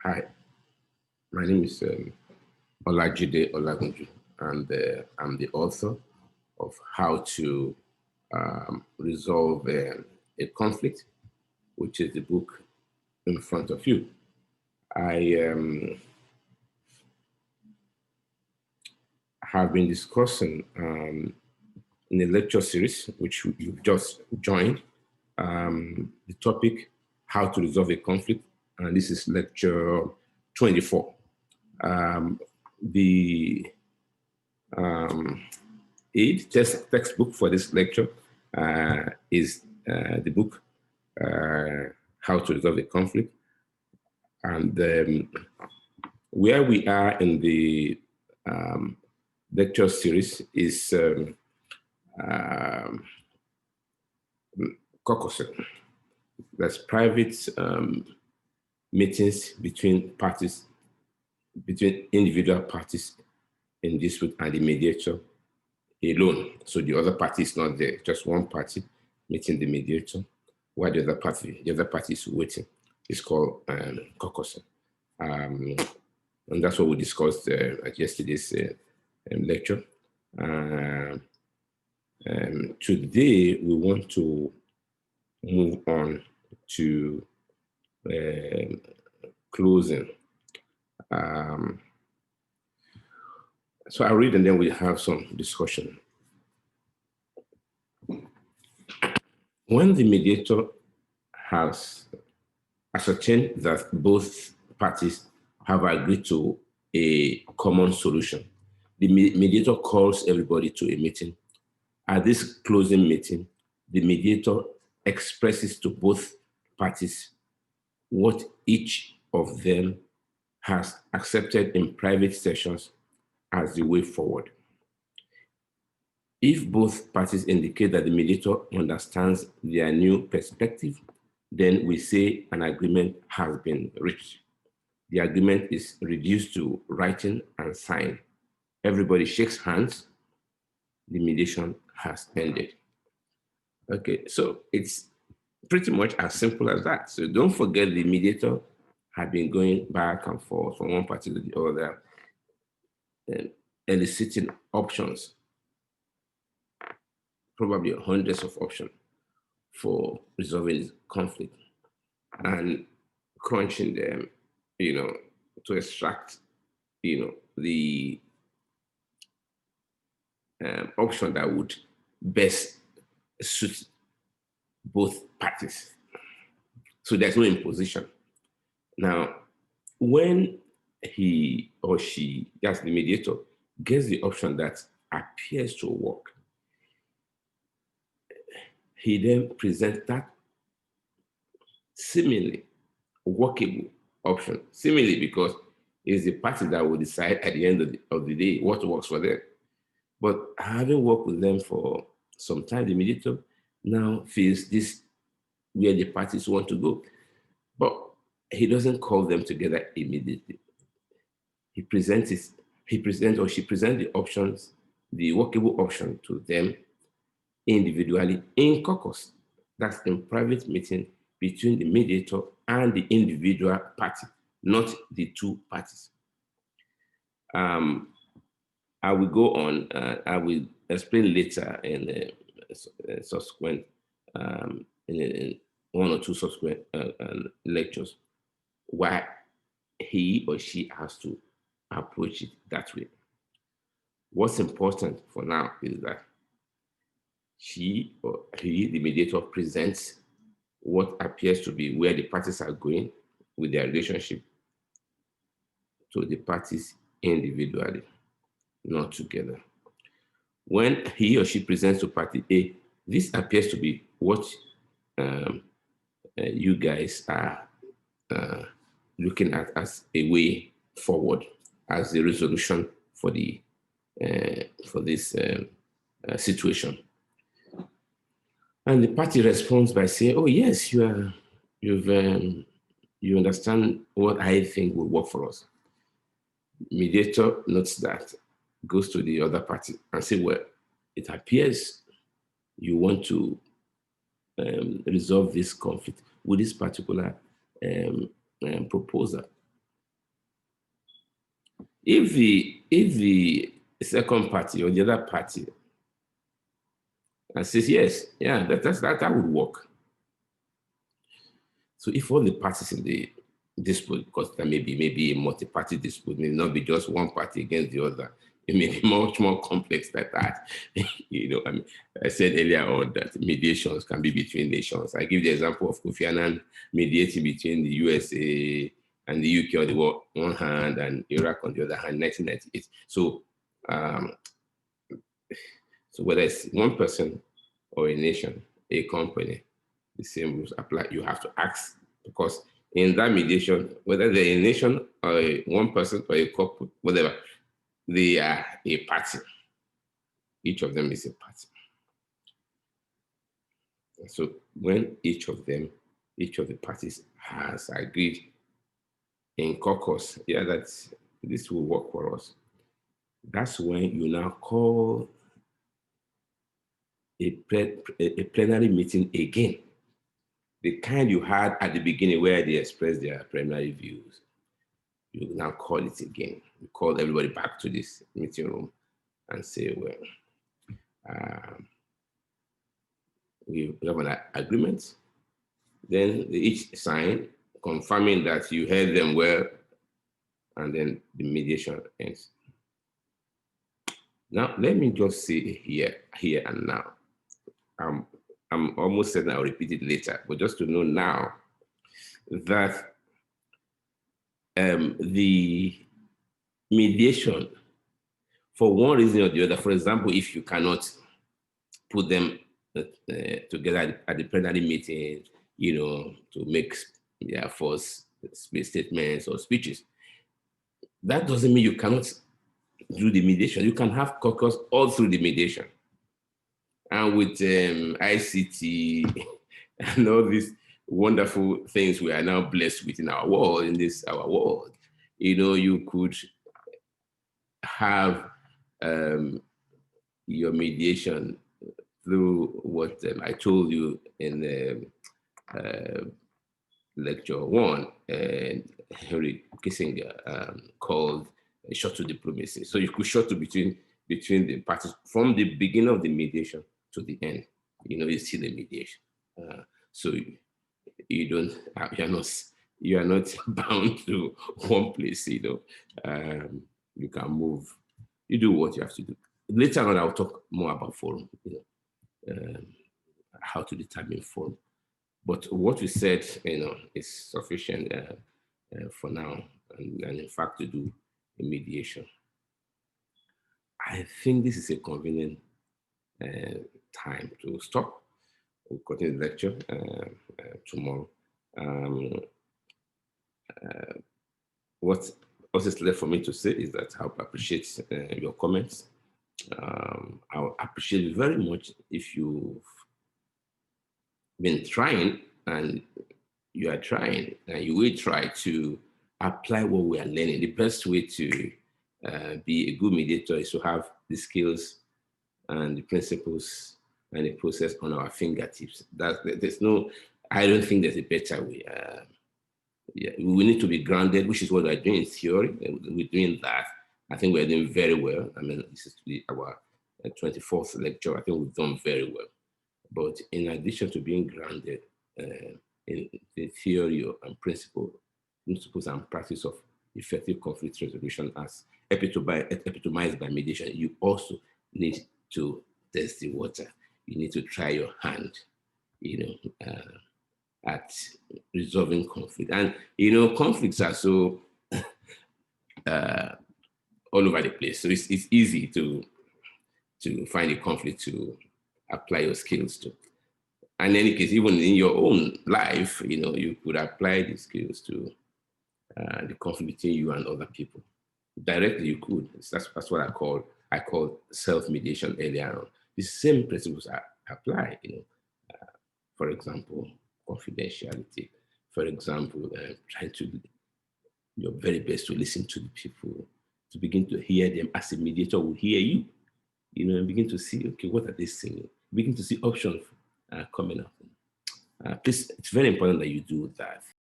Hi, my name is Olajide Olagunju, and I'm the author of How to Resolve a Conflict, which is the book in front of you. I have been discussing in a lecture series, which you've just joined, the topic, How to Resolve a Conflict, and this is lecture 24. The aid textbook for this lecture is the book How to Resolve a Conflict. And where we are in the lecture series is caucusing. That's private meetings between parties, between individual parties in dispute and the mediator alone. So the other party is not there, just one party meeting the mediator, while the other party is waiting. It's called caucusing. And that's what we discussed at yesterday's lecture. Today, we want to move on to closing. So I'll read and then we have some discussion. When the mediator has ascertained that both parties have agreed to a common solution, the mediator calls everybody to a meeting. At this closing meeting, the mediator expresses to both parties what each of them has accepted in private sessions as the way forward. If both parties indicate that the mediator understands their new perspective, then we say an agreement has been reached. The agreement is reduced to writing and signed. Everybody shakes hands. The mediation has ended. Okay, so it's pretty much as simple as that. So don't forget the mediator had been going back and forth from one party to the other, eliciting options, probably hundreds of options for resolving conflict and crunching them, to extract, the option that would best suit both parties. So there's no imposition. Now, when he or she, that's the mediator, gets the option that appears to work, he then presents that seemingly workable option. Seemingly, because it's the party that will decide at the end of the day what works for them. But having worked with them for some time, the mediator now feels this where the parties want to go. But he doesn't call them together immediately. He presents or she presents the options, the workable option to them individually in caucus. That's in private meeting between the mediator and the individual party, not the two parties. I will go on. I will explain later in subsequent, in one or two subsequent lectures, why he or she has to approach it that way. What's important for now is that she or he, the mediator, presents what appears to be where the parties are going with their relationship to the parties individually, not together. When he or she presents to party A, this appears to be what you guys are looking at as a way forward, as the resolution for the for this situation. And the party responds by saying, "Oh yes, you understand what I think will work for us." Mediator notes that, goes to the other party and say, "Well, it appears you want to resolve this conflict with this particular proposal. If the second party or the other party says yes, yeah, that would work. So if all the parties in the dispute, because there may be a multi-party dispute, may not be just one party against the other. It may be much more complex than that. I mean, I said earlier on that mediations can be between nations. I give the example of Kofi Annan mediating between the USA and the UK on the one hand and Iraq on the other hand, 1998. Um, so whether it's one person or a nation, a company, the same rules apply. You have to ask, because in that mediation, whether they're a nation or one person or a couple, whatever, they are a party. Each of them is a party. So when each of the parties has agreed in caucus, yeah, that this will work for us, that's when you now call a plenary meeting again, the kind you had at the beginning where they expressed their preliminary views. You now call it again. You call everybody back to this meeting room and say, well, we have an agreement. Then they each sign, confirming that you heard them well, and then the mediation ends. Now, let me just say here and now. I'm almost certain I'll repeat it later, but just to know now that the mediation, for one reason or the other, for example, if you cannot put them together at the plenary meeting, to make their first statements or speeches, that doesn't mean you cannot do the mediation. You can have caucus all through the mediation. And with ICT and all these wonderful things we are now blessed with in our world, you could have your mediation through what I told you in lecture 1, Henry Kissinger called shuttle diplomacy. So you could shuttle between the parties from the beginning of the mediation to the end. You see the mediation. So you are not bound to one place. You can move. You do what you have to do. Later on, I'll talk more about forum. How to determine forum. But what we said, is sufficient for now, and in fact to do a mediation. I think this is a convenient time to stop. We'll continue the lecture tomorrow. What else is left for me to say is that I appreciate your comments. I appreciate it very much if you've been trying and you are trying and you will try to apply what we are learning. The best way to be a good mediator is to have the skills and the principles and the process on our fingertips. I don't think there's a better way. We need to be grounded, which is what we're doing in theory. We're doing that. I think we're doing very well. I mean, this is our 24th lecture. I think we've done very well. But in addition to being grounded in the theory and principles and practice of effective conflict resolution as epitomized by mediation, you also need to test the water. You need to try your hand, at resolving conflict. And, conflicts are so all over the place. So it's easy to find a conflict to apply your skills to. And in any case, even in your own life, you could apply the skills to the conflict between you and other people. Directly, you could. That's what I call self-mediation earlier on. The same principles apply, for example, confidentiality. For example, trying to do your very best to listen to the people, to begin to hear them as a mediator will hear you, and begin to see, okay, what are they saying? Begin to see options coming up. Please, it's very important that you do that.